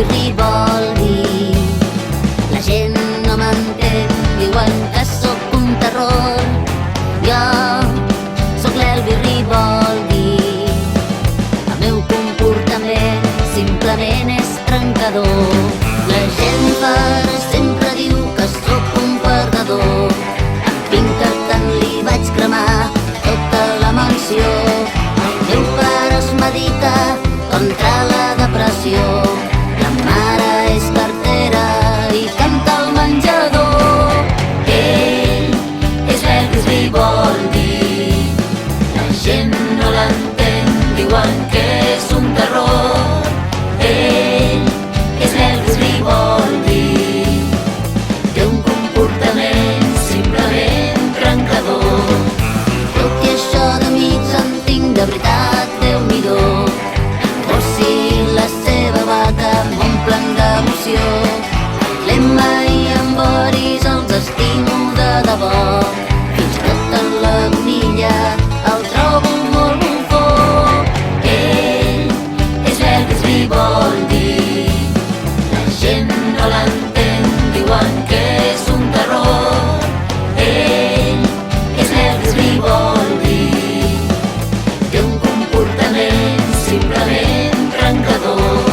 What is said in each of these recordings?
l'Elvis vol dir. La gent no m'entén, diuen que sóc un terror. Jo sóc l'Elvis vol dir. El meu comportament simplement és trencador. La gent per sempre diu que sóc un perdedor. Amb pinta tant li vaig cremar tota la mansió. El meu pare es medica contra la depressió. La mare és cartera i canta al menjador. Ell és l'Elvis vol dir. La gent no l'entén, diuen que és un terror. Ell és l'Elvis vol dir. Té un comportament simplement trencador. Tot i això d'amics en tinc de veritat, Déu-n'hi-do. Si la seva vaca m'omplen d'emoció. L'Emma i en Boris els estimo de debò. Fins que en l'agonilla el trobo molt bufó. Ell és l'Elvis vol dir. La gent no l'entén, diuen que és un terror. Ell és l'Elvis vol dir. Té un comportament simplement trencador.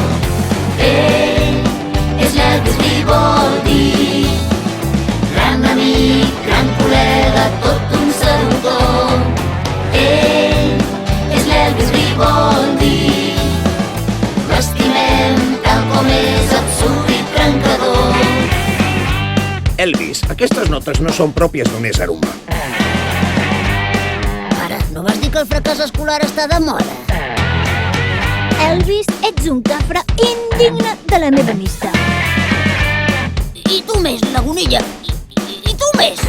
Ell és l'Elvis vol dir. Gran amic, gran col·lega, tot un seductor. Ell és l'Elvis vol dir. L'estimem tal com és, absurd i trencador. Elvis, aquestes notes no són pròpies només a rumba. Ara, no vas dir que el fracàs escolar està de moda? Elvis, ets un cafre indigne de la meva amistat. I tu més, l'agonilla. I tu més.